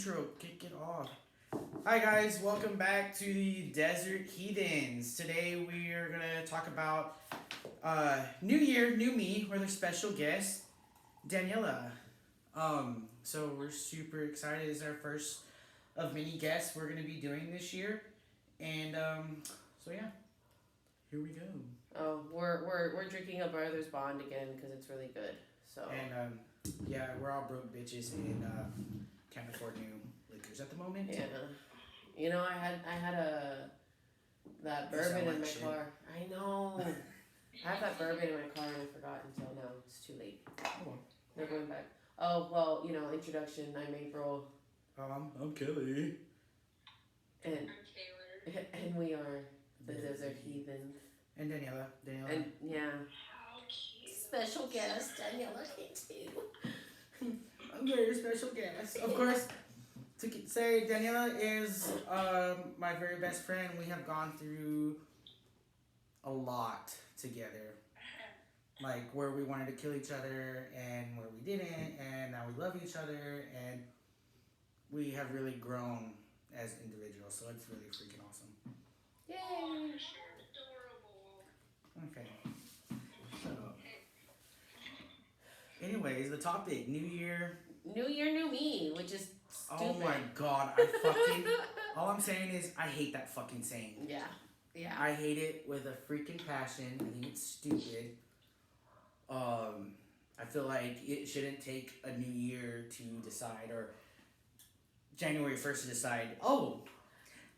intro. Kick it off. Hi guys, welcome back to the Desert Heathens. Today we are gonna talk about New Year, New Me, with our special guest, Daniela. So we're super excited. It's our first of many guests we're gonna be doing this year, and so yeah, here we go. Oh, we're drinking a Brothers Bond again because it's really good. So And yeah, we're all broke bitches and can't afford new liquors at the moment. yeah, I had that You sound bourbon in like my shit. car. I know. I have that bourbon in my car and I forgot until now. It's too late. Oh. They're going back. Oh well, introduction. I'm April, I'm Kelly. and I'm Taylor. and we are the Desert Heathens. And Daniela. And yeah, How cute. special guest Daniela Cantu. I'm very special guest. Of course, to say Daniela is my very best friend. We have gone through a lot together. Like where we wanted to kill each other and where we didn't, and now we love each other, and we have really grown as individuals. So it's really freaking awesome. Yay! You're adorable. Okay. So, anyways, the topic: New Year. New year, new me, which is stupid. Oh my god, I fucking. All I'm saying is, I hate that fucking saying. Yeah. I hate it with a freaking passion. I think it's stupid. I feel like it shouldn't take a new year to decide, or January 1st to decide, oh,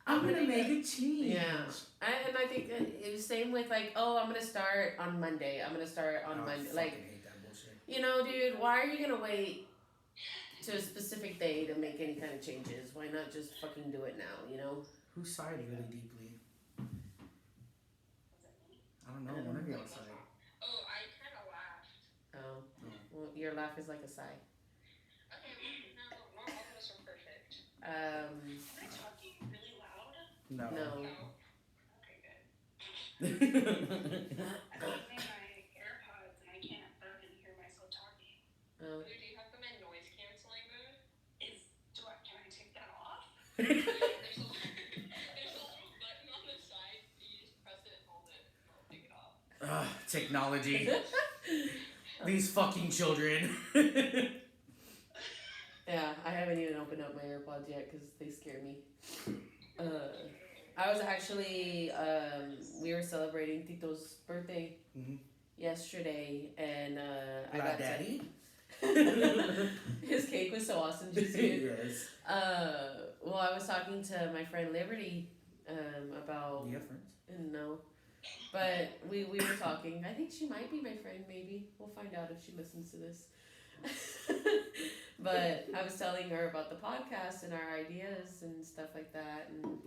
I'm gonna make a change. Yeah. And I think that it was same with like, oh, I'm gonna start on Monday. I'm gonna start on Oh, I Monday. fucking Like, hate that bullshit. dude, why are you gonna wait to a specific day to make any kind of changes? Why not just fucking do it now, Who sighed really deeply? I don't know, one of y'all sighed. Oh, I kind of laughed. Oh. Well, your laugh is like a sigh. Okay, no, not all of us are perfect. Um, Am I talking really loud? No. no. No. Okay, good. I'm using my AirPods and I can't fucking hear myself talking. Oh. Do you have them in noise canceling mode? Can I take that off? Ugh, There's a little button on the side. You just press it and hold it. And I'll take it off. technology. These fucking children. Yeah, I haven't even opened up my AirPods yet because they scare me. I was actually, we were celebrating Tito's birthday Mhm. yesterday, and I La got daddy? his cake was so awesome. Did you see it? Yes. Well, I was talking to my friend Liberty about Do you have friends? no, but we were talking. I think she might be my friend. Maybe we'll find out if she listens to this. But I was telling her about the podcast and our ideas and stuff like that, and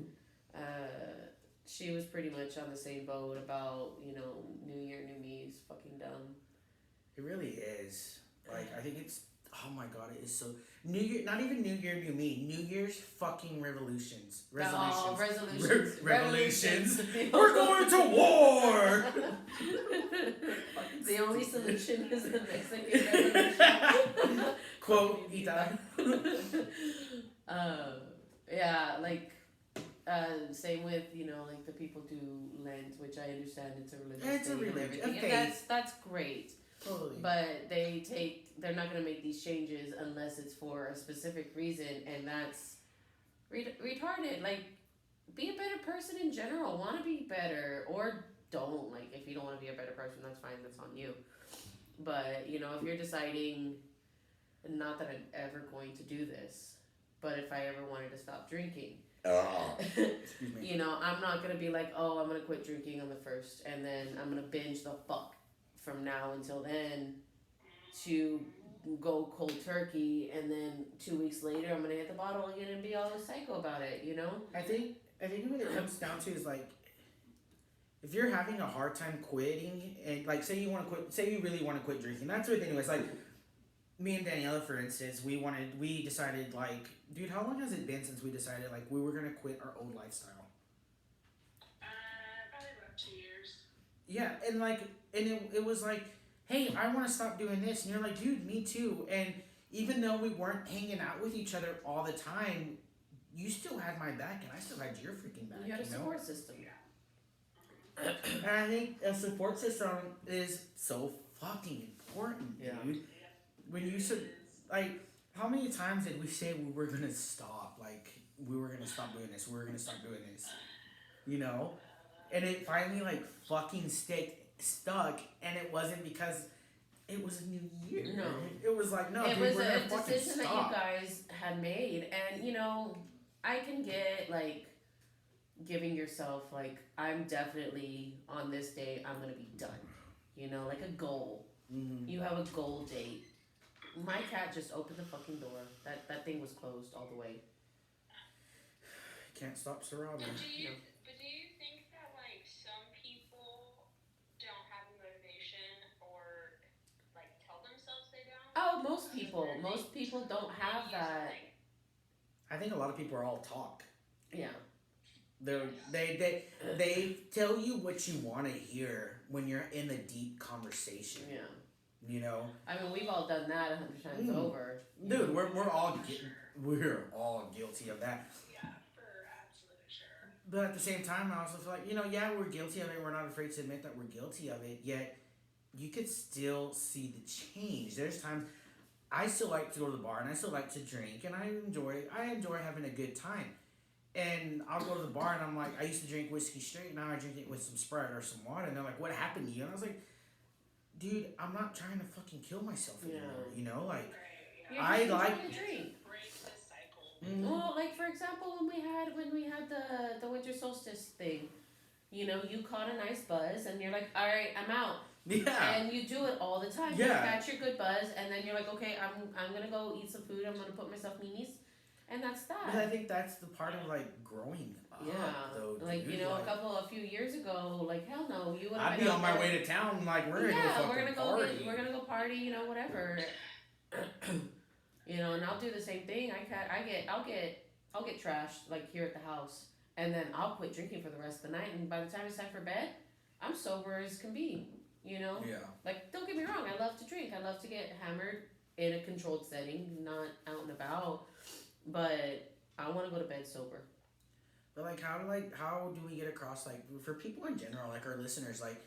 she was pretty much on the same boat about New Year, New Me is fucking dumb. It really is. Like, I think it's. Oh my god, it is so. New Year, not even New Year, New Me. New Year's fucking revolutions. Oh, Resolutions. resolutions. Revolutions. We're going to war! The only solution is the Mexican Revolution. Quote, Ita. Yeah, like, same with, like the people do Lent, which I understand it's a religious It's a thing and religion, everything, a and faith. that's great. Totally. But they're not going to make these changes unless it's for a specific reason, and that's retarded. Like, be a better person in general. Want to be better, or don't. Like, if you don't want to be a better person, that's fine. That's on you. But, if you're deciding, not that I'm ever going to do this, but if I ever wanted to stop drinking, Excuse me. I'm not going to be like, oh, I'm going to quit drinking on the 1st, and then I'm going to binge the fuck from now until then to go cold turkey, and then 2 weeks later I'm gonna hit the bottle again and be all psycho about it. I think what it comes down to is like, if you're having a hard time quitting, and like say you want to quit, say you really want to quit drinking, that's what. Anyways, like me and Daniela, for instance, we decided like, dude, how long has it been since we decided like we were gonna quit our old lifestyle? Probably about 2 years. Yeah, and like, and it was like, hey, I want to stop doing this, and you're like, dude, me too, and even though we weren't hanging out with each other all the time, you still had my back and I still had your freaking back. You had a You know. support system. And I think a support system is so fucking important, Yeah. dude. When you said, like, how many times did we say we were gonna stop? Like, we were gonna stop doing this, we were gonna stop doing this, you know? And it finally, like, fucking stuck, and it wasn't because it was a new year. No. It was like, no, It dude, was we're a gonna fucking decision that stop. you guys had made, and you know, I can get like giving yourself like I'm definitely on this day I'm gonna be done. You know, like a goal. Mm-hmm. You have a goal date. My cat just opened the fucking door. That thing was closed all the way. Can't stop Sarabi. No. But do you think that like some people don't have the motivation or like tell themselves they don't? Oh, most people don't have that. I think a lot of people are all talk. Yeah. They tell you what you want to hear when you're in a deep conversation. Yeah. You know, I mean, we've all done that 100 times over. dude. We're all guilty of that. Yeah, for absolute sure. But at the same time, I also feel like, you know, yeah, we're guilty of it. We're not afraid to admit that we're guilty of it. Yet, you could still see the change. There's times I still like to go to the bar and I still like to drink and I enjoy having a good time. And I'll go to the bar and I'm like, I used to drink whiskey straight. Now I drink it with some Sprite or some water. And they're like, what happened to you? And I was like, dude, I'm not trying to fucking kill myself anymore. You know, like, Right, yeah. You're just I enjoying a drink. Break the cycle. Well, like for example, when we had the winter solstice thing, you know, you caught a nice buzz, and you're like, all right, I'm out. Yeah. And you do it all the time. Yeah. You got your good buzz, and then you're like, okay, I'm gonna go eat some food. I'm gonna put myself meanies, and that's that. But I think that's the part of like growing up. Yeah, Though, like dude. you know, Like, a few years ago, like hell no, you would. I'd be on my way to town. Like we're gonna go fucking we're gonna go party. we're gonna go party, you know, whatever. You know, and I'll do the same thing. I'll get trashed like here at the house, and then I'll quit drinking for the rest of the night. And by the time it's time for bed, I'm sober as can be. You know, Yeah. like don't get me wrong, I love to drink. I love to get hammered in a controlled setting, not out and about. But I want to go to bed sober. But how do we get across like for people in general, like our listeners, like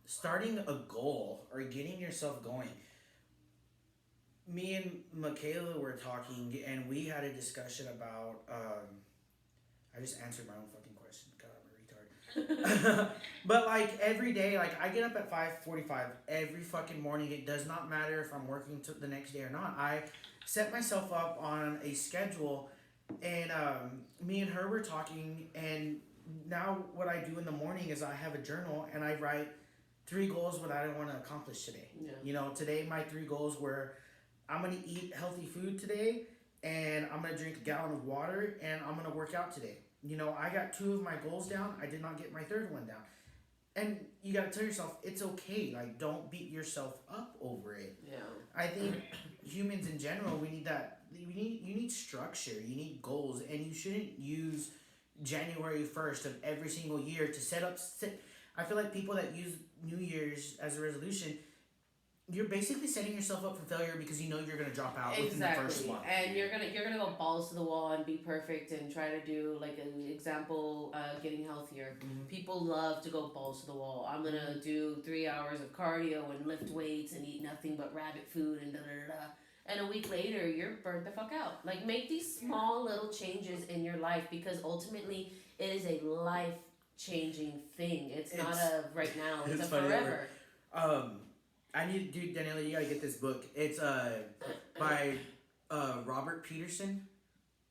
starting a goal or getting yourself going? Me and Michaela were talking and we had a discussion about I just answered my own fucking question. God, I'm a retard. But like every day, like I get up at 5:45 every fucking morning. It does not matter if I'm working the next day or not. I set myself up on a schedule, and me and her were talking. And now what I do in the morning is I have a journal and I write 3 goals what I want to accomplish today. Yeah. You know, today my 3 goals were I'm gonna eat healthy food today, and I'm gonna drink a gallon of water, and I'm gonna work out today. You know, I got 2 of my goals down. I did not get my 3rd one down. And you gotta tell yourself it's okay. Like, don't beat yourself up over it. Yeah. I think humans in general, we need that. You need structure. You need goals, and you shouldn't use January 1st of every single year to set up. I feel like people that use New Year's as a resolution, you're basically setting yourself up for failure because you know you're gonna drop out within the first month. And you're gonna go balls to the wall and be perfect and try to do like an example, getting healthier. Mhm. People love to go balls to the wall. I'm gonna do 3 hours of cardio and lift weights and eat nothing but rabbit food and da da da. And a week later, you're burnt the fuck out. Like make these small little changes in your life because ultimately it is a life changing thing. It's not a right now. It's a funny, forever. I need, dude, Daniela, you gotta get this book. It's by Robert Peterson.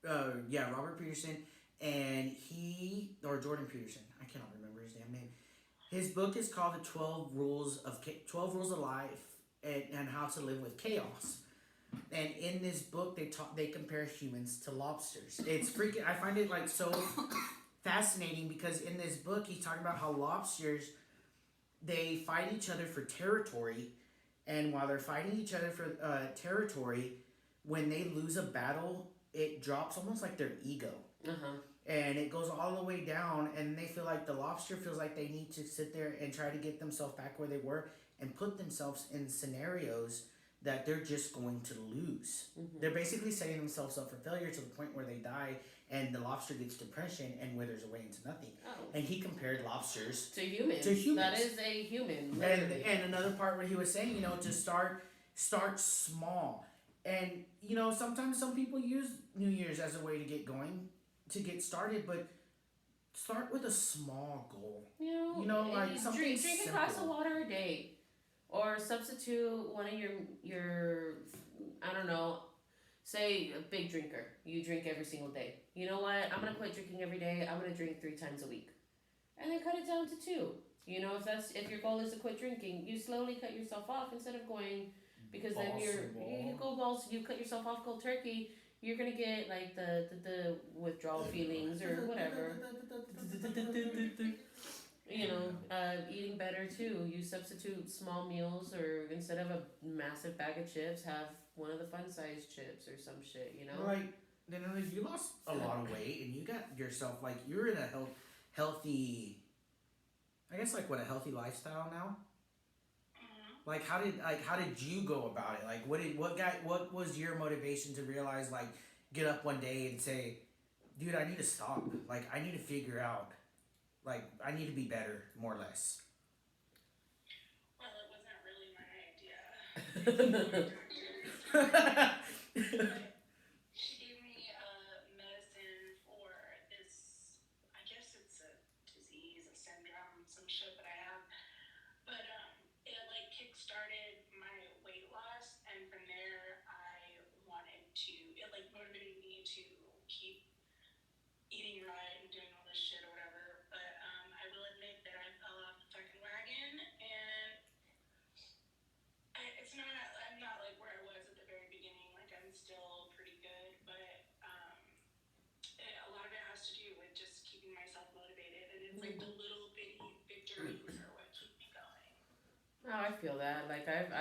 Robert Peterson, and Jordan Peterson. I cannot remember his damn name. His book is called The 12 Rules of Life and How to Live with Chaos. And in this book, they compare humans to lobsters. It's freaking. I find it like so fascinating because in this book, he's talking about how lobsters, they fight each other for territory, and while they're fighting each other for territory, when they lose a battle, it drops almost like their ego. And it goes all the way down, and they feel like the lobster feels like they need to sit there and try to get themselves back where they were and put themselves in scenarios that they're just going to lose. They're basically setting themselves up for failure to the point where they die and the lobster gets depression and withers away into nothing. Oh. And he compared lobsters To humans. To humans. That is a human. And another part where he was saying, to start small. And sometimes some people use New Year's as a way to get going, to get started, but start with a small goal. Like something drink a glass of water a day, or substitute one of your I don't know. Say a big drinker. You drink every single day. You know what? I'm gonna quit drinking every day. I'm gonna drink 3 times a week, and then cut it down to 2. If your goal is to quit drinking, you slowly cut yourself off instead of going, because then you cut yourself off cold turkey. You're gonna get like the withdrawal feelings or whatever. Eating better too. You substitute small meals, or instead of a massive bag of chips, have one of the fun size chips or some shit. Like, you lost a lot of weight and you got yourself, like, you're in a healthy, I guess, like, a healthy lifestyle now. Like, how did you go about it? Like, what was your motivation to realize, like, get up one day and say, dude, I need to stop. Like, I need to figure out, like, I need to be better, more or less. Well, it wasn't really my idea. She gave me medicine for this, I guess it's a disease, a syndrome, some shit that I have. But it like kick-started my weight loss, and from there it like motivated me to keep eating right and doing all this shit or whatever. But I will admit that I fell off the fucking wagon, and I'm not like where I was at the very beginning. Like, I'm still pretty good, but a lot of it has to do with just keeping myself motivated, and it's like the little bitty victories are what keep me going. Oh, I feel that. Like, I've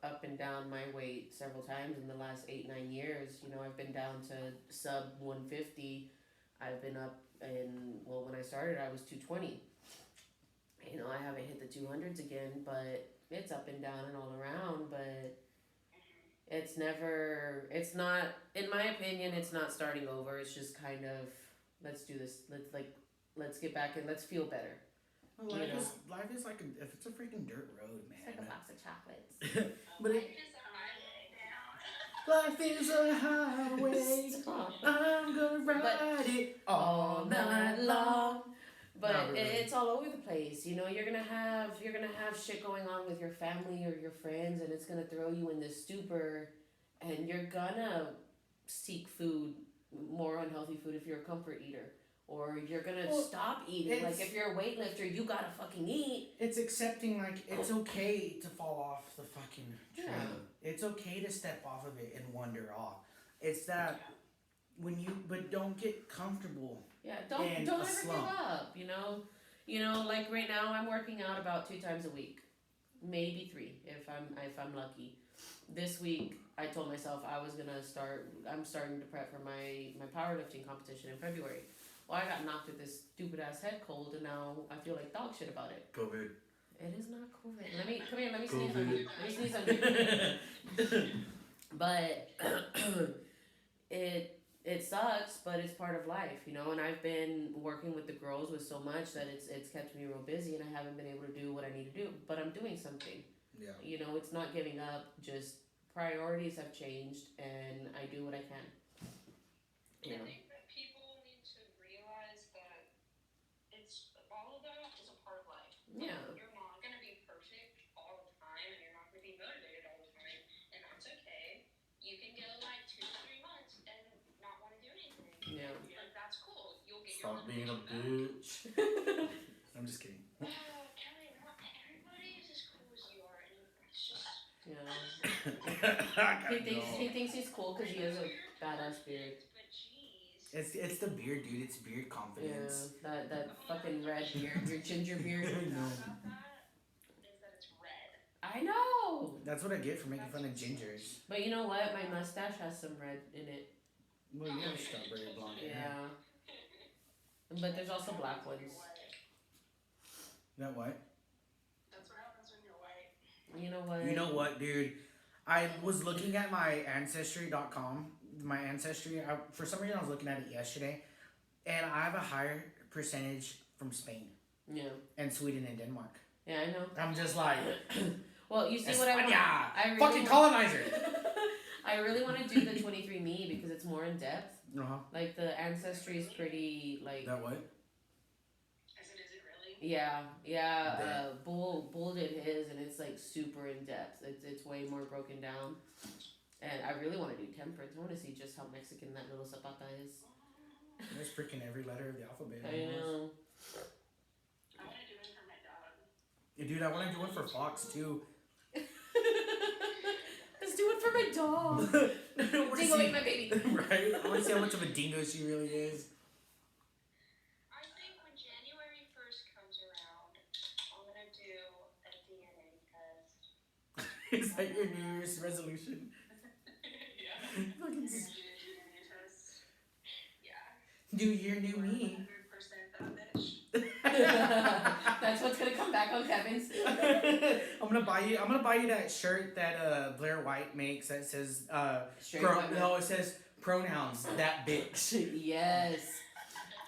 up and down my weight several times in the last 8-9 years. I've been down to sub 150. I've been up when I started, I was 220. I haven't hit the 200s again, but it's up and down and all around. But it's not, in my opinion, it's not starting over. It's just kind of, let's do this. Let's get back and let's feel better. Well, life is like if it's a freaking dirt road, man. It's like a box of chocolates. But life is a highway. I'm gonna ride it all night long. But really. It's all over the place. You're gonna have shit going on with your family or your friends, and it's gonna throw you in this stupor, and you're gonna seek food, more unhealthy food if you're a comfort eater. Or you're gonna stop eating. Like, if you're a weightlifter, you gotta fucking eat. It's accepting, like, it's okay to fall off the fucking train. Yeah. It's okay to step off of it and wander off. It's that but don't get comfortable. Yeah, don't ever give up. Like right now, I'm working out about 2 times a week, maybe 3 if I'm lucky. This week, I told myself I'm starting to prep for my powerlifting competition in February. Well, I got knocked with this stupid ass head cold, and now I feel like dog shit about it. COVID. It is not COVID. Come here. Let me sneeze on you. Let me sneeze on you. But it sucks, but it's part of life, And I've been working with the girls with so much that it's kept me real busy, and I haven't been able to do what I need to do. But I'm doing something. Yeah. It's not giving up. Just priorities have changed, and I do what I can. I think that people need to realize that all of that is a part of life. Yeah. You're not going to be perfect all the time, and you're not going to be motivated all the time, and that's okay. You can go like 2 to 3 months and not want to do anything. Yeah. Like, that's cool. You'll get Stop being a bitch. I'm just kidding. Kelly, not everybody is as cool as you are, and it's just... Yeah. He thinks he's cool because he has a badass beard. It's the beard, dude. It's beard confidence. Yeah, that fucking red beard, your ginger beard. I know. Is that it's red. I know. That's what I get for making fun of gingers. But you know what? My mustache has some red in it. Well, you have strawberry blonde hair. Yeah. But there's also black ones. That what? That's what happens when you're white. You know what? You know what, dude? I was looking at my ancestry.com, my ancestry. For some reason, I was looking at it yesterday, and I have a higher percentage from Spain Yeah. and Sweden and Denmark. Yeah, I know. I'm just like, Well, you see what I want. España! I really Fucking colonizer! I really want to do the 23andMe because it's more in depth. Uh-huh. Like the ancestry is pretty like. That what? Is it really? Yeah. Bull did his, and it's like super in depth. It's way more broken down. And I really want to do temperance. I want to see just how Mexican that little zapata is. There's freaking every letter of the alphabet. I know. I want to do one for my dog. Yeah, dude, I want to do one for Fox too. Let's do it for my dog. Dingo ate my baby. Right? I want to see how much of a dingo she really is. I think when January 1st comes around, I'm going to do a DNA test. Is that your New Year's resolution? Yeah. Fucking DNA test. Yeah. New year, new me. 100% that bitch. That's what's gonna come back on Kevin's. I'm gonna buy you that shirt that Blair White makes that says Straight white man. no, it says pronouns that bitch. Yes,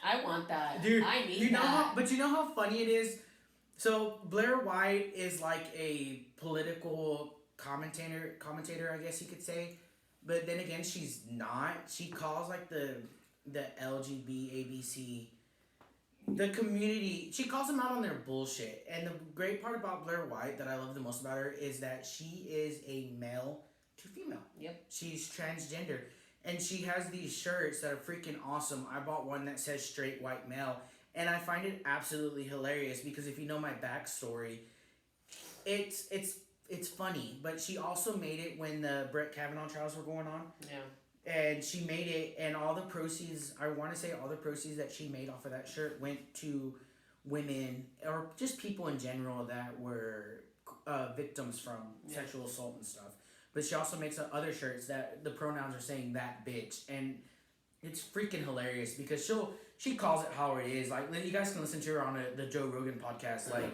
I want that. Dude, I need you know that. but you know how funny it is. So Blair White is like a political commentator, I guess you could say. But then again, she's not. She calls like the LGB ABC, the community. She calls them out on their bullshit. And the great part about Blair White that I love the most about her is that she is a male to female. Yep. She's transgender, and she has these shirts that are freaking awesome. I bought one that says straight white male, and I find it absolutely hilarious because if you know my backstory, it's funny. But she also made it when the Brett Kavanaugh trials were going on. Yeah. And she made it, and all the proceeds, I want to say all the proceeds that she made off of that shirt went to women or just people in general that were victims from sexual assault and stuff. But she also makes other shirts that the pronouns are saying that bitch, and it's freaking hilarious because she calls it how it is. Like, you guys can listen to her on the Joe Rogan podcast. Like,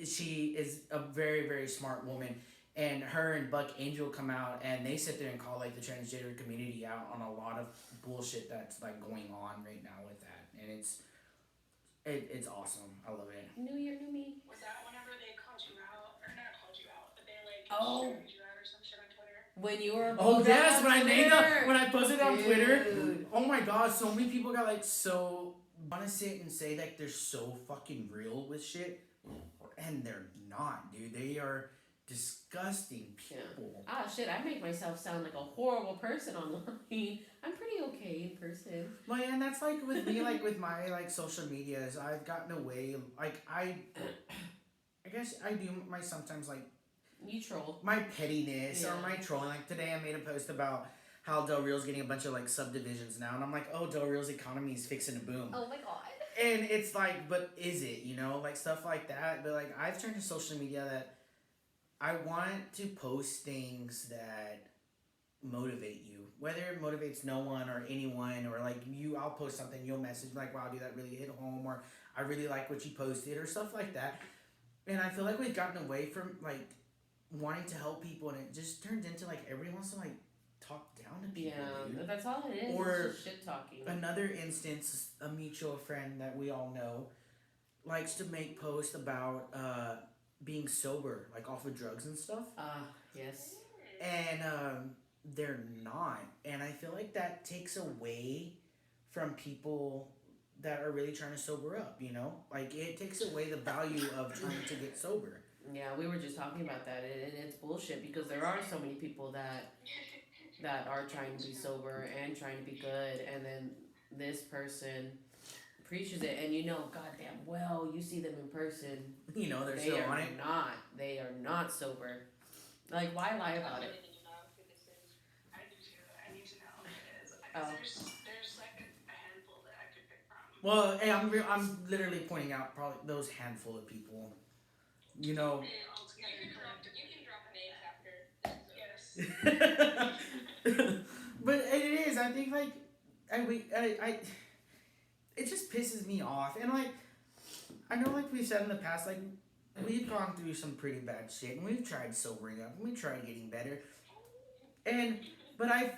she is a very, very smart woman. And her and Buck Angel come out and they sit there and call like the transgender community out on a lot of bullshit that's like going on right now with that, and it's awesome. I love it. New year, new me. Was that whenever they called you out, or not called you out, but they like Oh. shouted you out or some shit on Twitter? When you were. Oh yes, on when I made Twitter. when I posted on Dude. Twitter. Oh my god, so many people got like so want to sit and say like they're so fucking real with shit, and they're not, dude. They are disgusting people. Ah shit! I make myself sound like a horrible person online. I'm pretty okay in person. Well, yeah, and that's like with me, like with my like social medias, I've gotten away. Like I guess I do my sometimes like You troll. my pettiness or Yeah. my trolling. Like today, I made a post about how Del Rio's getting a bunch of like subdivisions now, and I'm like, oh, Del Rio's economy is fixing to boom. Oh my god. And it's like, but is it? You know, like stuff like that. But like I've turned to social media that I want to post things that motivate you, whether it motivates no one or anyone, or like I'll post something, you'll message like, wow, dude, that really hit home, or I really like what you posted, or stuff like that. And I feel like we've gotten away from like wanting to help people, and it just turns into like everybody wants to like talk down to people. Yeah, Dude. that's all it is. Or it's just shit talking. Another instance, a mutual friend that we all know likes to make posts about being sober, like off of drugs and stuff. Yes. And they're not. And I feel like that takes away from people that are really trying to sober up, you know? Like, it takes away the value of trying to get sober. Yeah, we were just talking about that, and it's bullshit because there are so many people that are trying to be sober and trying to be good, and then this person preaches it, and you know, goddamn well, you see them in person. You know, they're They still are on it. not. They are not sober. Like, why lie about it? I do too. I need to know who it is. Oh. There's like a handful that I could pick from. Well, hey, I'm literally pointing out probably those handful of people. You know. You can drop names after. Yes. But it is. I think like I it just pisses me off, and like I know like we said in the past, like we've gone through some pretty bad shit, and we've tried sobering up, and we tried getting better, and but I.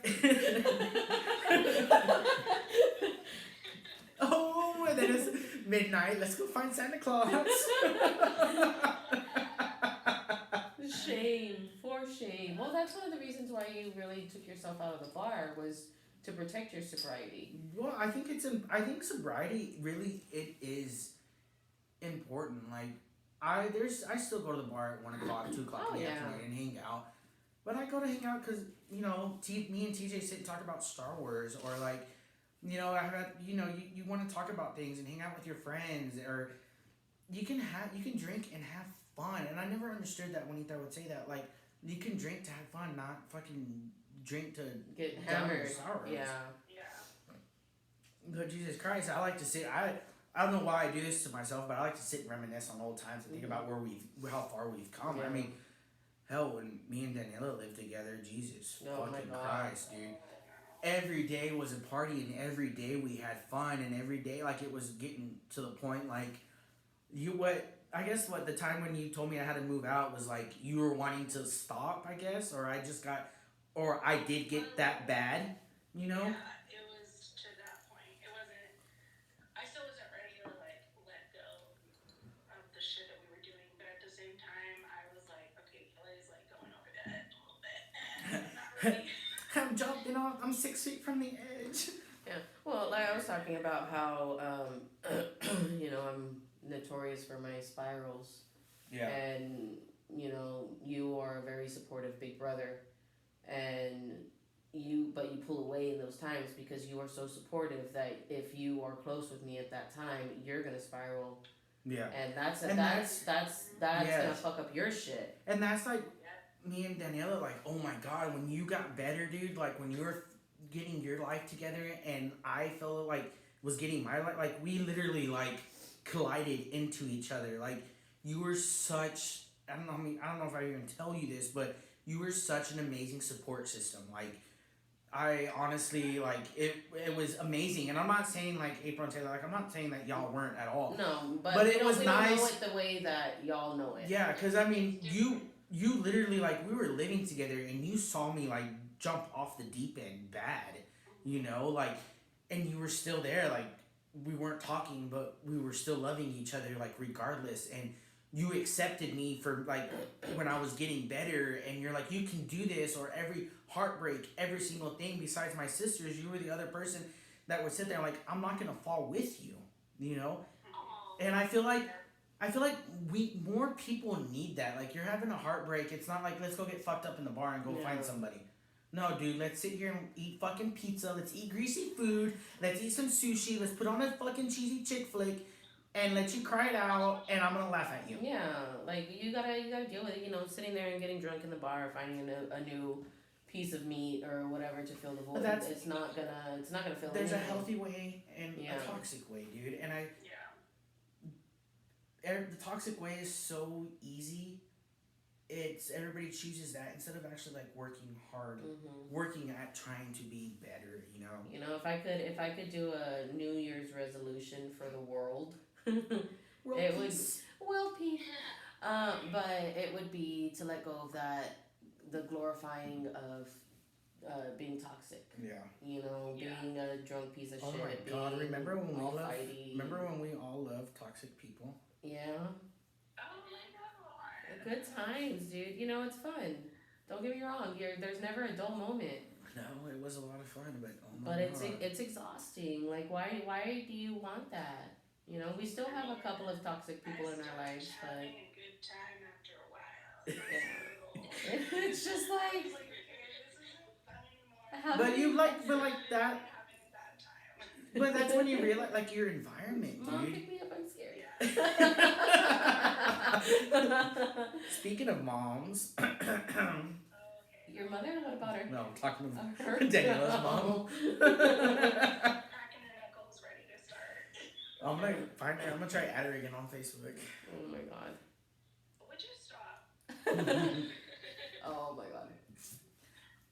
Oh, and then it's midnight. Let's go find Santa Claus. Shame, for shame. Well, that's one of the reasons why you really took yourself out of the bar was to protect your sobriety. Well, I think sobriety really it is important. Like I still go to the bar at 1 o'clock, 2 o'clock Oh in the yeah. afternoon and hang out. But I go to hang out because me and TJ sit and talk about Star Wars or like, you want to talk about things and hang out with your friends or you can drink and have fun. And I never understood that when Ethan would say that. Like you can drink to have fun, not fucking drink to Get down your hammered. sorrows. Yeah. Yeah. But Jesus Christ, I like to sit. I don't know why I do this to myself, but I like to sit and reminisce on old times and think about how far we've come. Yeah. I mean, hell, when me and Daniela lived together, Jesus Oh my fucking God. Christ, dude. Every day was a party, and every day we had fun, and every day like it was getting to the point like I guess what the time when you told me I had to move out was like you were wanting to stop, I guess, or I did get that bad, you know. Yeah, it was to that point. It wasn't. I still wasn't ready to like let go of the shit that we were doing, but at the same time, I was like, okay, Kelly's like going over that a little bit, and I'm not ready. I'm jumping off. I'm 6 feet from the edge. Yeah. Well, like I was talking about how, I'm notorious for my spirals. Yeah. And, you are a very supportive big brother. And but you pull away in those times because you are so supportive that if you are close with me at that time, you're going to spiral. Yeah. And that's Yes. gonna fuck up your shit. And that's like me and Daniela, like, oh my god, when you got better, dude, like when you were getting your life together and I felt like was getting my life, like we literally like collided into each other. Like you were such, I don't know if I even tell you this, but you were such an amazing support system. Like I honestly like it was amazing, and I'm not saying like April and Taylor, like I'm not saying that y'all weren't at all. No, but But we it don't, was we don't know nice. it the way that y'all know it. Yeah, because I mean, you literally like we were living together, and you saw me like jump off the deep end bad, like, and you were still there. Like we weren't talking, but we were still loving each other, like regardless. And you accepted me for like when I was getting better, and you're like, you can do this. Or every heartbreak, every single thing besides my sisters, you were the other person that would sit there like, I'm not gonna fall with you, you know. And I feel like we more people need that. Like you're having a heartbreak. It's not like let's go get fucked up in the bar and go find somebody. No, dude, let's sit here and eat fucking pizza. Let's eat greasy food. Let's eat some sushi. Let's put on a fucking cheesy chick flick, and let you cry it out. And I'm gonna laugh at you. Yeah, like you gotta deal with it. Sitting there and getting drunk in the bar, finding a new piece of meat or whatever to fill the void. It's not gonna fill. There's anything. a healthy way and a toxic way, dude. And the toxic way is so easy. It's everybody chooses that instead of actually like working hard, working at trying to be better. If I could do a New Year's resolution for the world, World it peace. would world peace. But it would be to let go of the glorifying of being toxic. Yeah. Being a drunk piece of shit. Oh my god! Remember when we fighty. Remember when we all loved toxic people? Yeah. Oh my god. Good times, dude. It's fun. Don't get me wrong. There's never a dull moment. No, it was a lot of fun, but oh my But god. it's exhausting. Like why do you want that? We still have a couple of toxic people in our lives, but having a good time after a while. yeah. It's just like It's like, okay, this isn't fun anymore. But you like, but like that. Having a bad time. But that's when you realize, like, your environment, Mom, dude. pick me up. I'm scared. Speaking of moms, Your mother? What about her? no, I'm talking about Her? Daniela's mom. Cracking her knuckles, ready to start. I'm gonna find her. I'm gonna try to add her again on Facebook. Oh my god. Would you stop? Oh my god.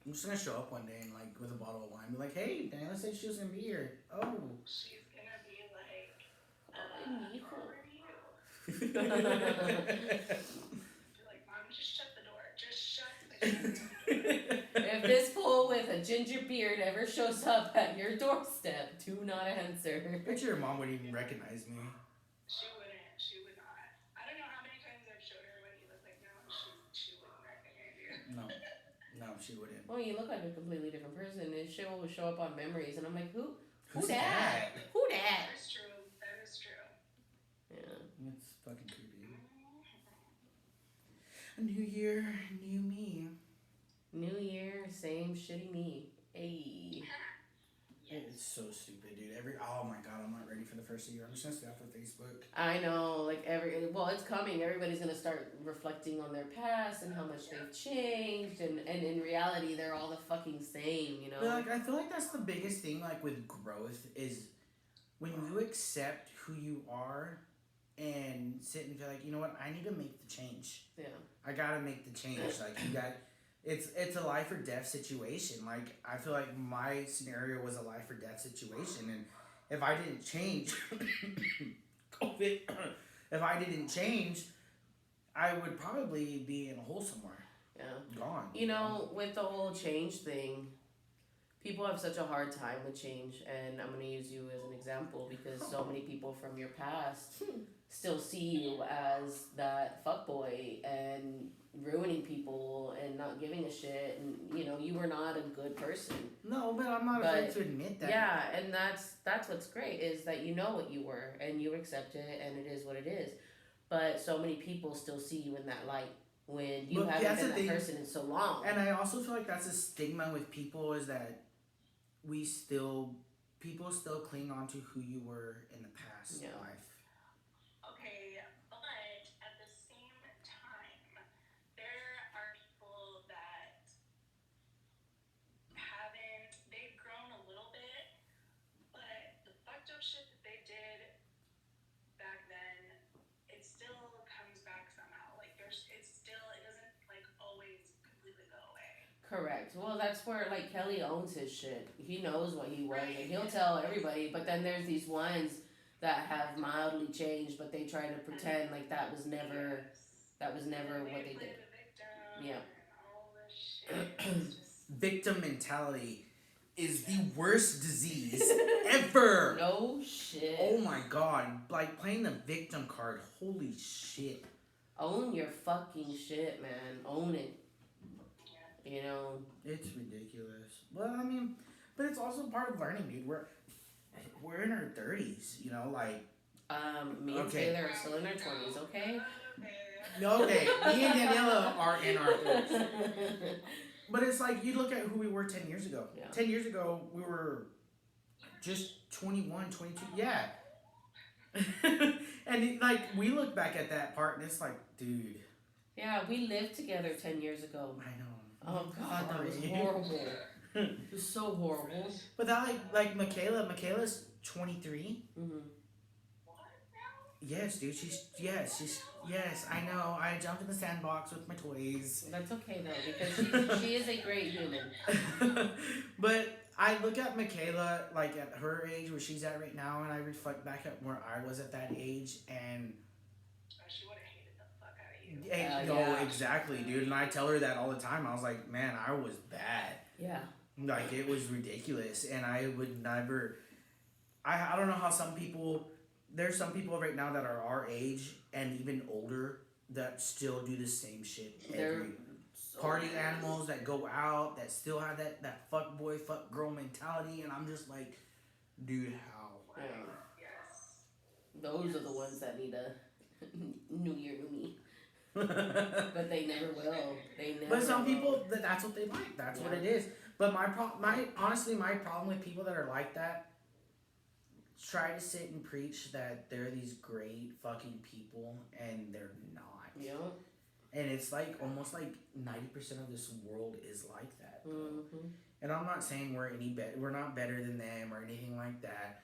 I'm just gonna show up one day and like with a bottle of wine, be like, "Hey, Daniela said she was gonna be here." Oh. She's gonna be like, Ay, who mijo. are you? Be like, Mom, just shut the door. Just shut the goddamn door. If this fool with a ginger beard ever shows up at your doorstep, do not answer. Bet your mom wouldn't even recognize me. She wouldn't. She would not. I don't know how many times I've showed her what you look like now, and she wouldn't recognize you. No, no, she wouldn't. Well, you look like a completely different person. This shit will show up on memories, and I'm like, who Who's that? Who that? That is true. That is true. Yeah. It's fucking creepy. A new year, new me. New year, same shitty me. Hey. It's so stupid, dude. Oh my god, I'm not ready for the first of the year. I'm just gonna stay off of Facebook. I know, like it's coming. Everybody's gonna start reflecting on their past and how much they've changed, and in reality, they're all the fucking same, you know. But like, I feel like that's the biggest thing, like with growth, is when you accept who you are, and sit and feel like, you know what, I need to make the change. Yeah. I gotta make the change. Like you got. It's a life or death situation. Like I feel like my scenario was a life or death situation, and if I didn't change, COVID, if I didn't change, I would probably be in a hole somewhere. Yeah. Gone. You know, with the whole change thing, people have such a hard time with change, and I'm gonna use you as an example because so many people from your past still see you as that fuckboy and ruining people and not giving a shit, and you know you were not a good person. No, but I'm not afraid to admit that. Yeah, and that's what's great is that you know what you were and you accept it and it is what it is. But so many people still see you in that light when you haven't been that person in so long. And I also feel like that's a stigma with people is that people still cling on to who you were in the past life. Shit that they did back then, it still comes back somehow. Like it doesn't like always completely go away. Correct. Well, that's where like Kelly owns his shit. He knows what he was, and he'll tell everybody. But then there's these ones that have mildly changed, but they try to pretend like that was never what they did. Yeah. All this shit. Victim mentality is the worst disease ever. No shit. Oh my god. Like playing the victim card. Holy shit. Own your fucking shit, man. Own it. You know? It's ridiculous. Well, I mean, but it's also part of learning, dude. We're in our 30s, you know, like. Me and Taylor are still in our 20s, okay? Okay, me and Daniela are in our 30s. But it's like, you look at who we were 10 years ago. Yeah. 10 years ago, we were just 21, 22. Yeah. And, like, we look back at that part, and it's like, dude. Yeah, we lived together 10 years ago. I know. Oh, God, that was horrible. It was so horrible. But that, like Michaela's 23. Mm-hmm. Yes, dude. Yes, I know. I jumped in the sandbox with my toys. That's okay, though, because she is a great human. But I look at Michaela, like, at her age, where she's at right now, and I reflect back at where I was at that age, and... she would have hated the fuck out of you. No, exactly, dude. And I tell her that all the time. I was like, man, I was bad. Yeah. Like, it was ridiculous, and I would never... I don't know how some people... There's some people right now that are our age and even older that still do the same shit. Party animals that go out, that still have that fuck boy, fuck girl mentality, and I'm just like, dude, how? Yeah. Those are the ones that need a new year, new me. But they never will. But some people, that's what they like. That's what it is. But honestly, my problem with people that are like that, try to sit and preach that they're these great fucking people, and they're not. Yeah. And it's like almost like 90% of this world is like that. Mm-hmm. And I'm not saying we're not better than them or anything like that.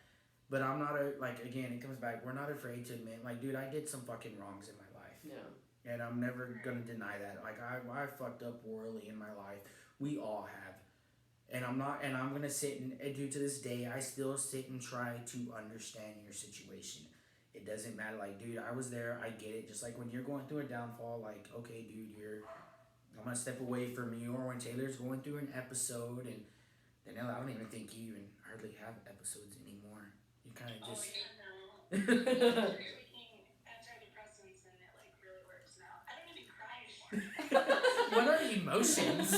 But I'm not again, it comes back. We're not afraid to admit, like, dude, I did some fucking wrongs in my life. Yeah. And I'm never gonna deny that. Like, I fucked up royally in my life. We all have. And I'm gonna sit and, due to this day, I still sit and try to understand your situation. it doesn't matter. Like, dude, I was there. I get it. Just like when you're going through a downfall, like, okay, dude, I'm gonna step away from you. Or when Taylor's going through an episode, and Daniela, I don't even think you even hardly have episodes anymore. You kind of Oh just. yeah, no. I started taking antidepressants and it like really works now. I don't even cry anymore. What are emotions?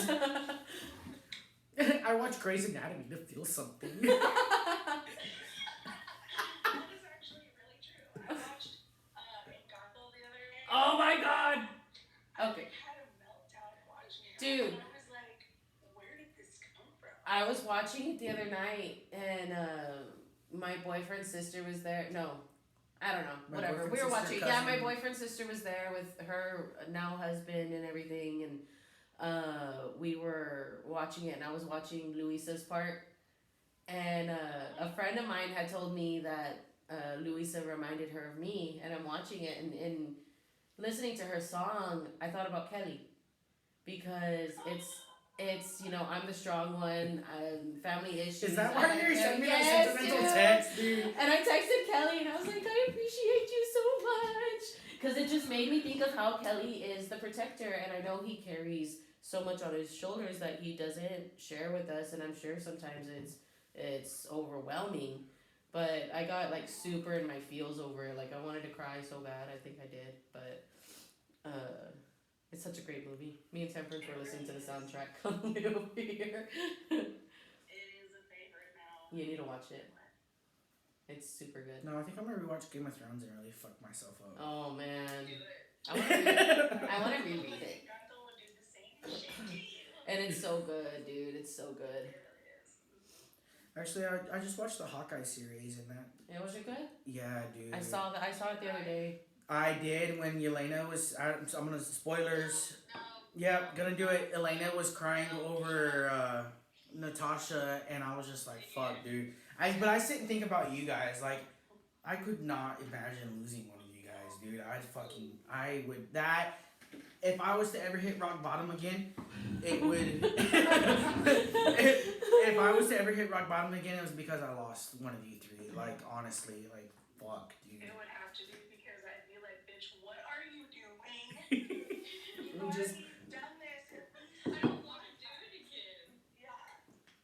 I watch Grey's Anatomy to feel something. That is actually really true. I watched Encanto the other day. Oh my god! I Okay. like, had a meltdown watching it. Dude. And I was like, where did this come from? I was watching it the other night, and my boyfriend's sister was there. No, I don't know. My Whatever. We boyfriend's were sister, watching. Yeah, my cousin. boyfriend's sister was there with her now husband and everything, and we were watching it, and I was watching Luisa's part, and a friend of mine had told me that Luisa reminded her of me, and I'm watching it, and listening to her song, I thought about Kelly, because it's I'm the strong one, family issues. Is that why you're sending me Yes, that sentimental dude. text, dude? And I texted Kelly and I was like, I appreciate you so much. Because it just made me think of how Kelly is the protector, and I know he carries so much on his shoulders that he doesn't share with us, and I'm sure sometimes it's overwhelming. But I got like super in my feels over it. Like I wanted to cry so bad. I think I did. But it's such a great movie. Me and Temperance were listening to the soundtrack on the way over here. It is a favorite now. You need to watch it. It's super good. No, I think I'm gonna rewatch Game of Thrones and really fuck myself up. Oh man. Do it. I want to reread it. Encanto will do the same shit to you. And it's so good, dude. It's so good. It really is. Actually, I just watched the Hawkeye series and that. Yeah, was it good? Yeah, dude. I saw it the other day. I did when Yelena was. I'm gonna spoilers. No. Yep, gonna do it. Elena was crying over Natasha, and I was just like, "Fuck, dude." But I sit and think about you guys. Like, I could not imagine losing one of you guys, dude. I would that. If I was to ever hit rock bottom again, it would. If I was to ever hit rock bottom again, it was because I lost one of you three. Like, honestly, like, fuck, dude. It would have to be because I'd be like, bitch, what are you doing? You've already Just- done this. I don't want to do it again. Yeah.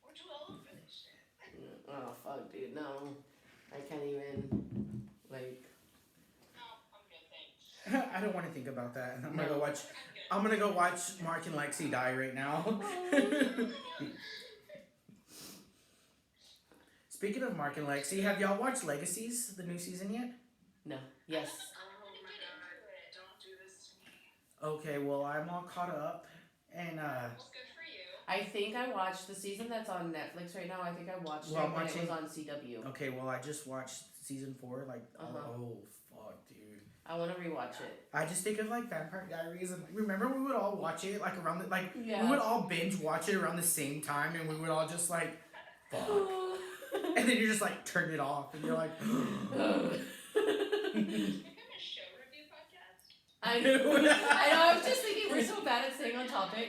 We're too old for this shit. Oh fuck, dude. No, I can't even. Like. No, I'm good, thanks. I don't want to think about that. I'm gonna No. go watch. I'm I'm gonna go watch Mark and Lexi die right now. good. Speaking of Mark and Lexi, have y'all watched Legacies, the new season yet? No. Yes. Oh my god, don't do this to me. Okay, well I'm all caught up, and Well, good for you. I think I watched the season that's on Netflix right now. I think I watched Well, it when watching- it was on CW. okay, well I just watched season 4. Like, Uh-huh. oh fuck, dude. I want to rewatch it. I just think of like Vampire Diaries, and remember we would all watch it like around the we Yeah. would all binge watch it around the same time, and we would all just like, fuck, and then you just like turn it off, and you're like. Become a show review podcast? I know. I was just thinking we're so bad at staying on topic.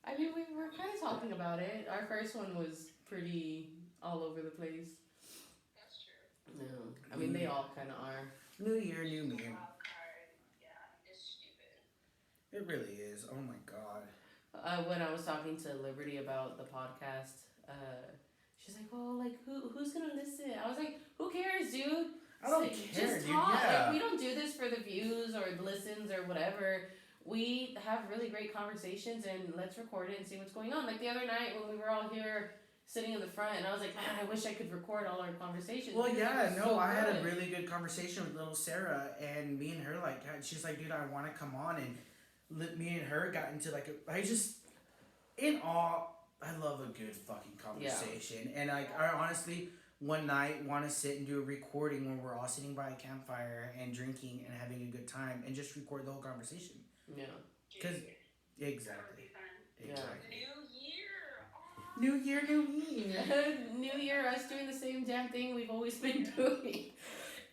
I mean, we were kind of talking about it. Our first one was pretty all over the place. That's true. No, I mean they all kind of are. New year, new me. Wild card. Yeah, it's stupid. It really is. Oh my god. When I was talking to Liberty about the podcast, she's like, "Well, like who's gonna listen?" I was like, "Who cares, dude? I don't Just care, dude. talk. Yeah. Like, we don't do this for the views or listens or whatever. We have really great conversations, and let's record it and see what's going on. Like the other night when we were all here sitting in the front, and I was like, man, I wish I could record all our conversations. Well, because yeah, it was no, so I had a good. really good conversation with little Sarah, and me and her, like, she's like, dude, I want to come on, and me and her got into, like, in all, I love a good fucking conversation, and, like, I honestly, one night, want to sit and do a recording when we're all sitting by a campfire and drinking and having a good time, and just record the whole conversation. Yeah. 'Cause- That would Exactly. be fun. Yeah. Exactly. New year. Aw. New year, new me. New Year, us doing the same damn thing we've always been doing.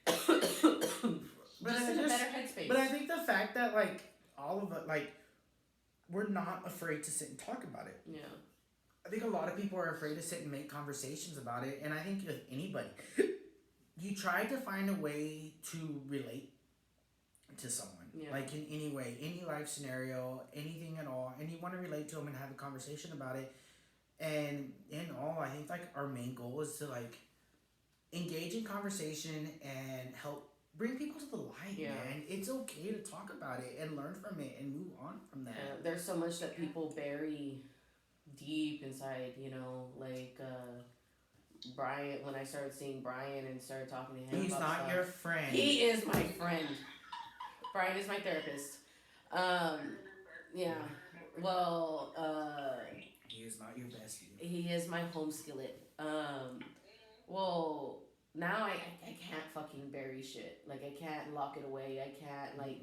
just I in a just- better headspace. But I think the fact that, like, all of it, like, we're not afraid to sit and talk about it. yeah. I think a lot of people are afraid to sit and make conversations about it, and I think if anybody you try to find a way to relate to someone, Yeah. like in any way, any life scenario, anything at all, and you want to relate to them and have a conversation about it. And in all, I think like our main goal is to like engage in conversation and help bring people to the light, Yeah. man. It's okay to talk about it and learn from it and move on from that. There's so much that people bury deep inside, like Brian. When I started seeing Brian and started talking to him He's about not stuff, your friend. he is my friend. Brian is my therapist. I Um, remember. yeah. I remember. Well, Right. He is not your bestie. he is my home skillet. Well, now I can't fucking bury shit. Like I can't lock it away. I can't like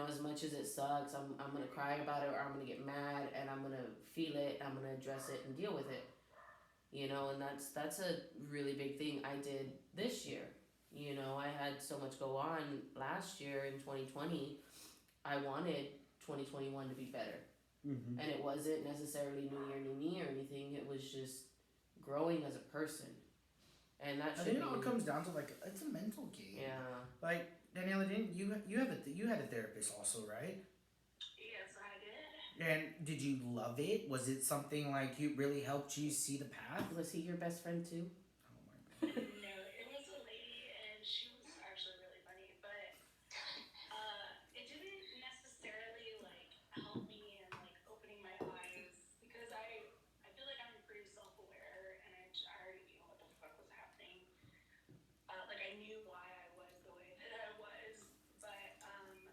as much as it sucks, I'm gonna cry about it or I'm gonna get mad and I'm gonna feel it. I'm gonna address it and deal with it. And that's a really big thing I did this year. I had so much go on last year in 2020. I wanted 2021 to be better. Mm-hmm. And it wasn't necessarily new year, new me or anything. It was just growing as a person. And that I should think be. it all comes down to like it's a mental game. Yeah. Like Daniela, didn't you had a therapist also, right? Yes, I did. And did you love it? Was it something like you really helped you see the path? Was he your best friend too? Oh my god. No, it was a lady, and she was actually really funny, but it didn't necessarily like help me in like opening my eyes because I feel like I'm pretty self-aware, and I already knew what the fuck was happening. Like I knew why I was the way that I was, but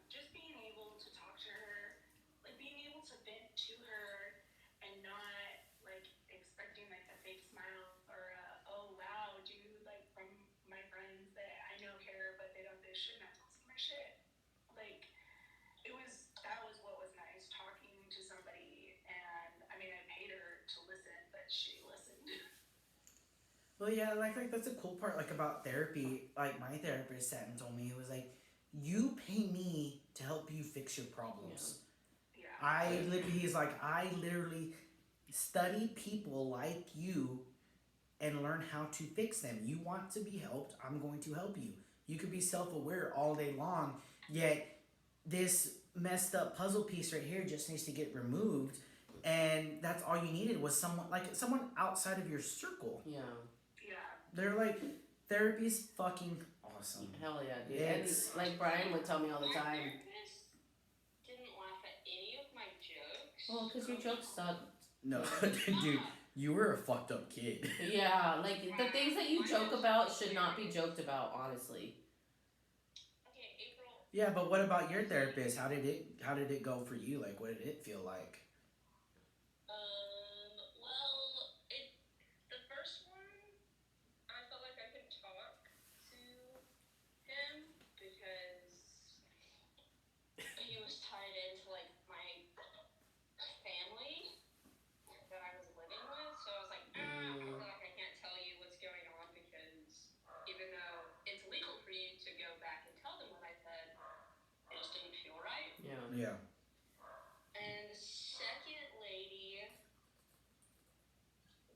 just being able to talk to her, like being able to vent to her, and not like expecting like a fake smile or oh wow dude, like from my friends that I know care but they shouldn't have to see my shit. Like that was what was nice, talking to somebody, and I mean I paid her to listen, but she listened. Well, yeah, like that's a cool part like about therapy. Like my therapist sat and told me it was like, you pay me to help you fix your problems. Yeah. He's like I literally study people like you and learn how to fix them. You want to be helped, I'm going to help you. You could be self-aware all day long, yet this messed up puzzle piece right here just needs to get removed, and that's all you needed was someone outside of your circle. Yeah. Yeah. They're like, therapy's fucking awesome. Hell yeah, dude. It's And like Brian would tell me all the My time. therapist didn't laugh at any of my jokes. Well, because your jokes sucked. no, dude, you were a fucked up kid. Yeah, like the things that you joke about should not be joked about, honestly. Okay, April. Yeah, but what about your therapist? How did it go for you? Like, what did it feel like? Well, the first one, I felt like I could talk to him because he was tied into like my family that I was living with. So I was like, I feel like I can't tell you what's going on because even though it's legal for you to go back and tell them what I said, it just didn't feel right. Yeah. Yeah. And the second lady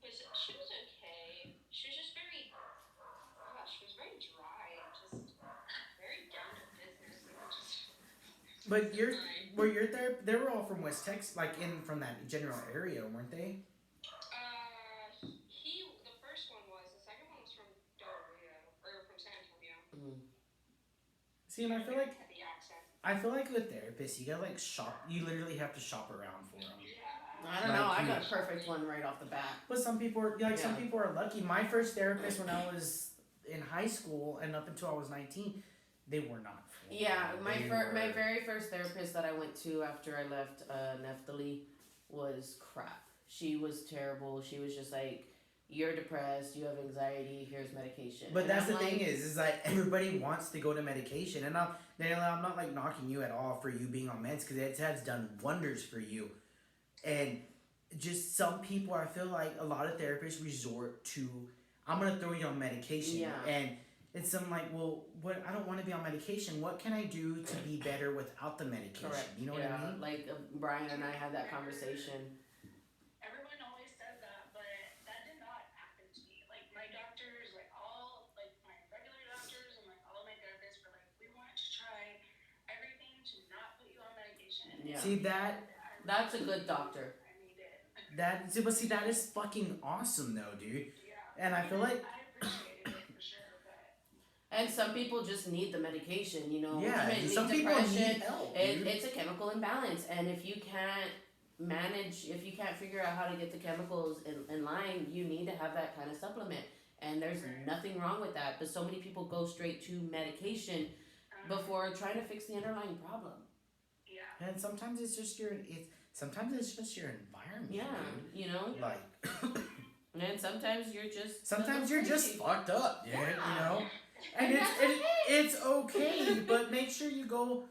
she was okay. She was just very, gosh, she was very dry and just very down to business and just. But they were all from West Texas, like from that general area, weren't they? The first one was. The second one was from Del Rio or from San Antonio. See, and I feel like The accent. I feel like with therapists, you gotta like shop. You literally have to shop around for them. Yeah. I don't know. I got a perfect one right off the bat. But some people are lucky. My first therapist when I was in high school and up until I was 19, they were not. Yeah, my very first therapist that I went to after I left Neftali was crap. She was terrible. She was just like, you're depressed, you have anxiety, here's medication. But that's the thing is like everybody wants to go to medication, and I'm not like knocking you at all for you being on meds because it has done wonders for you, and just some people I feel like a lot of therapists resort to, I'm gonna throw you on medication, and it's some like, well, what, I don't want to be on medication. What can I do to be better without the medication? Correct. You know what I mean? Like Brian and I had that conversation. Everyone always says that, but that did not happen to me. Like my doctors, like all like my regular doctor Yeah. See that? I That's a really good doctor. I need it. But see, that is fucking awesome, though, dude. Yeah. And I I mean, feel like, I appreciated it for sure, but And some people just need the medication, yeah, ultimately some people need depression, help, dude. it's a chemical imbalance. And if you can't figure out how to get the chemicals in line, you need to have that kind of supplement. And there's right. nothing wrong with that. But so many people go straight to medication Uh, before trying to fix the underlying problem. yeah. And sometimes it's just your environment, Yeah, dude. Like, And sometimes you're just a little sometimes you're just crazy. fucked up, dude. Yeah. And And that's okay. it's okay, but make sure you go.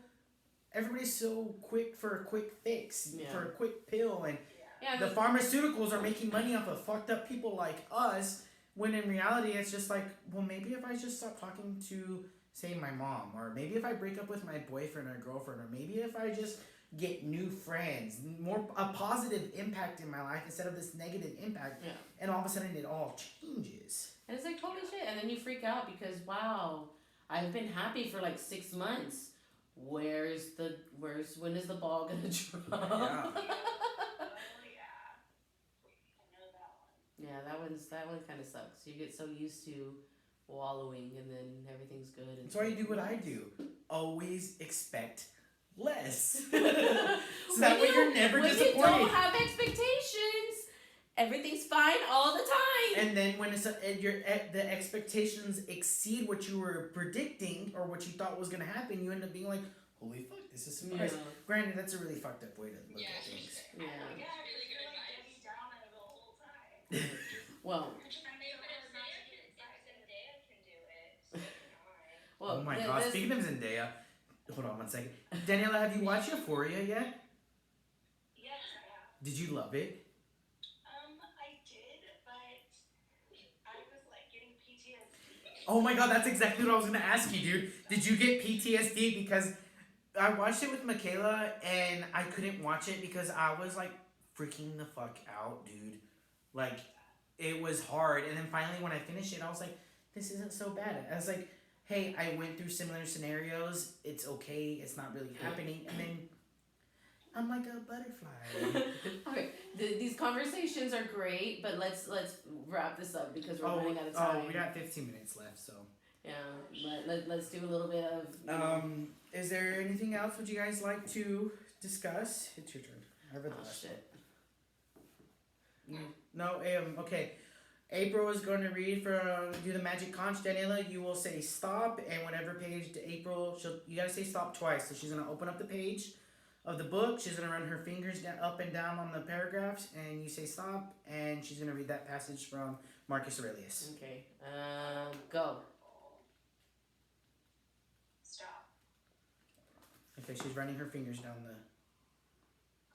Everybody's so quick for a quick fix, Yeah. for a quick pill, and Yeah. Yeah, the pharmaceuticals are making money off of fucked up people like us. When in reality, it's just like, well, maybe if I just stop talking to, say, my mom, or maybe if I break up with my boyfriend or girlfriend, or maybe if I just get new friends, a positive impact in my life instead of this negative impact, Yeah. and all of a sudden it all changes. And it's like, holy shit. And then you freak out because, wow, I've been happy for like 6 months. When is the ball gonna drop? Yeah. Oh yeah. I know that one. Yeah, that one kind of sucks. You get so used to wallowing, and then everything's good. And That's why you do what I do. Always expect less. So When that way you- you're never when you disappointed. don't have expectations, everything's fine all the time. And then when the expectations exceed what you were predicting or what you thought was gonna happen, you end up being like, "Holy fuck, this is a surprise." Yeah. Granted, that's a really fucked up way to look Yeah, at things. Yeah. Yeah, really because good you're like advice. Debbie Downer the whole time. Well, You're trying Hey, so but hard not to get if excited. Zendaya can do it, so can I. Oh my th- god! this- Speaking of Zendaya, hold on one second. Daniela, have you watched Euphoria yet? Yes, I have. Did you love it? I did, but I was like getting PTSD. Oh my god, that's exactly what I was gonna ask you, dude. Did you get PTSD? Because I watched it with Michaela and I couldn't watch it because I was like freaking the fuck out, dude. Like, it was hard. And then finally, when I finished it, I was like, this isn't so bad. I was like, hey, I went through similar scenarios. It's okay. It's not really happening. And then I'm like a butterfly. okay, these conversations are great, but let's wrap this up because we're running out of time. Oh, we got 15 minutes left, so. Yeah, let's do a little bit of. Is there anything else would you guys like to discuss? It's your turn. I read the Oh last shit. one. No, okay. April is going to read do the magic conch. Daniela, you will say stop, and whatever page April, you gotta say stop twice. So she's gonna open up the page of the book. She's gonna run her fingers up and down on the paragraphs, and you say stop, and she's gonna read that passage from Marcus Aurelius. Okay. Go. Stop. Okay, she's running her fingers down the.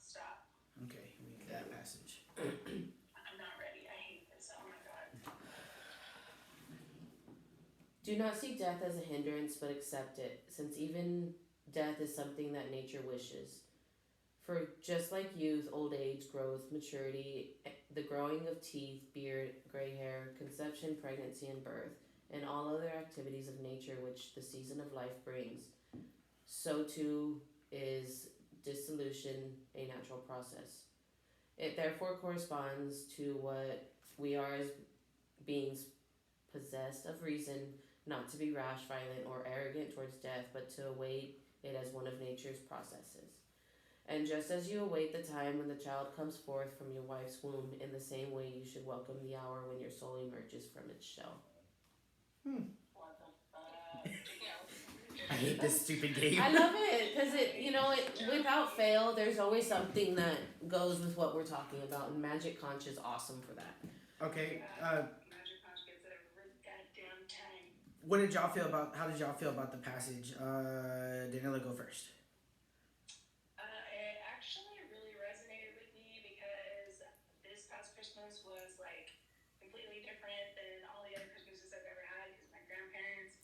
Stop. Okay, read that passage. I'm not ready. I hate this. Oh my god. Do not see death as a hindrance, but accept it, since even death is something that nature wishes. For just like youth, old age, growth, maturity, the growing of teeth, beard, gray hair, conception, pregnancy, and birth, and all other activities of nature which the season of life brings, so too is dissolution a natural process. It therefore corresponds to what we are as beings possessed of reason, not to be rash, violent, or arrogant towards death, but to await it as one of nature's processes. And just as you await the time when the child comes forth from your wife's womb, in the same way you should welcome the hour when your soul emerges from its shell. What the fuck? I hate this stupid game. I love it because without fail, there's always something that goes with what we're talking about, and Magic Conch is awesome for that. Okay, Magic Conch gets it every goddamn time. how did y'all feel about the passage? Daniela, go first. It actually really resonated with me because this past Christmas was like completely different than all the other Christmases I've ever had because my grandparents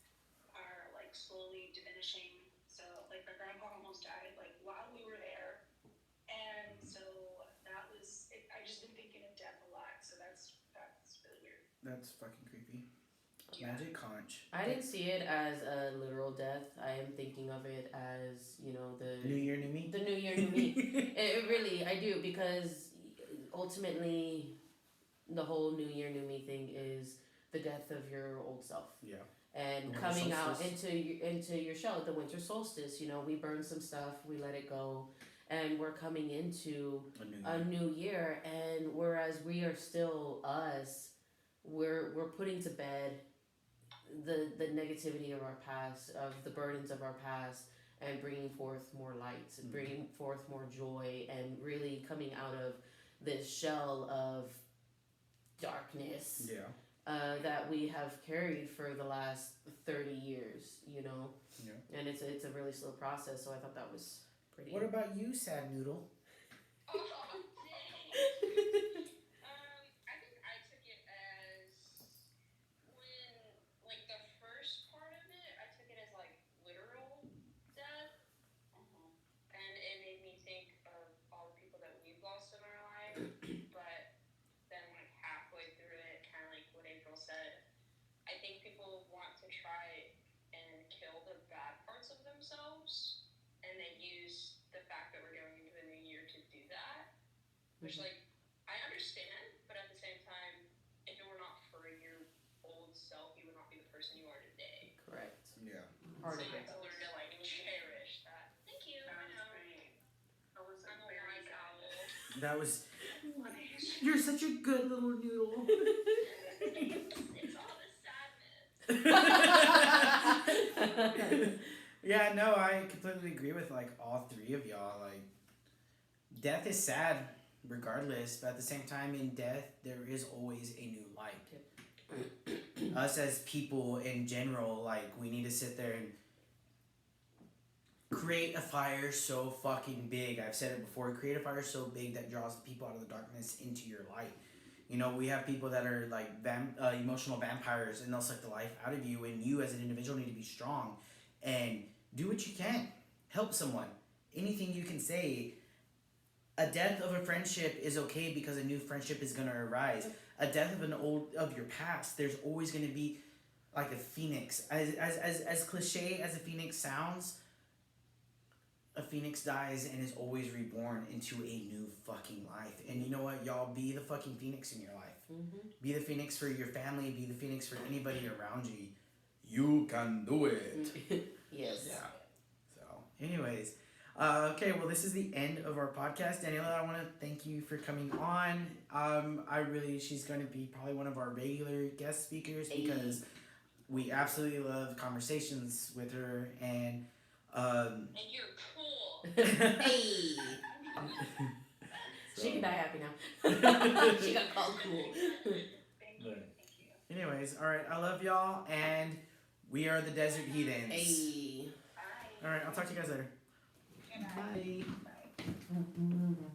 are like slowly diminishing. So like my grandpa almost died like while we were there, and so that was it. I just been thinking of death a lot, so that's really weird. That's fucking creepy. Yeah. Magic conch. I didn't see it as a literal death. I am thinking of it as, you know, New Year, new me. the New Year, new me. It really, I do, because ultimately, the whole New Year, new me thing is the death of your old self. Yeah. And Winter coming out solstice. into your shell, the winter solstice. You know, we burn some stuff, we let it go, and we're coming into A new a new year. And whereas we are still us, we're putting to bed the negativity of our past, of the burdens of our past, and bringing forth more light, bringing forth more joy, and really coming out of this shell of darkness Yeah. that we have carried for the last 30 years, you know? Yeah. And it's a really slow process, so I thought that was pretty. What about you, sad noodle? Oh, dang. I think I took it as when, like, the first part of it, I took it as, like, literal death. And it made me think of all the people that we've lost in our life. But then, like, halfway through it, kind of like what April said, I think people want to try and kill the bad parts of themselves, and they use the fact that we're going into a new year to do that. Which, like, I understand, but at the same time, if it were not for your old self, you would not be the person you are today. Correct. Yeah. Part So of you it. have to learn to, like, cherish that. Thank you. I know. Great. That was I'm a very wise sad. owl. That was. Nice. You're such a good little noodle. It's all the sadness. Yeah, no, I completely agree with like all three of y'all. Like, death is sad, regardless, but at the same time, in death, there is always a new light. Us as people in general, like, we need to sit there and create a fire so fucking big. I've said it before. Create a fire so big that draws the people out of the darkness into your light. You know, we have people that are like emotional vampires, and they'll suck the life out of you. And you, as an individual, need to be strong and do what you can. Help someone. Anything you can say. A death of a friendship is okay because a new friendship is gonna arise. A death of of your past, there's always gonna be like a phoenix. As cliche as a phoenix sounds, a phoenix dies and is always reborn into a new fucking life. And you know what, y'all, be the fucking phoenix in your life. Be the phoenix for your family. Be the phoenix for anybody around you. You can do it. Yes. Yeah. So, anyways, okay. Well, this is the end of our podcast. Daniela, I want to thank you for coming on. She's going to be probably one of our regular guest speakers because we absolutely love conversations with her and. And you're cool. Hey. So, She can die happy now. She got called cool. Thank you. Thank you. anyways, all right. I love y'all, and we are the Desert Heathens. Hey. Bye. All right. I'll talk to you guys later. Good night. Bye. Bye.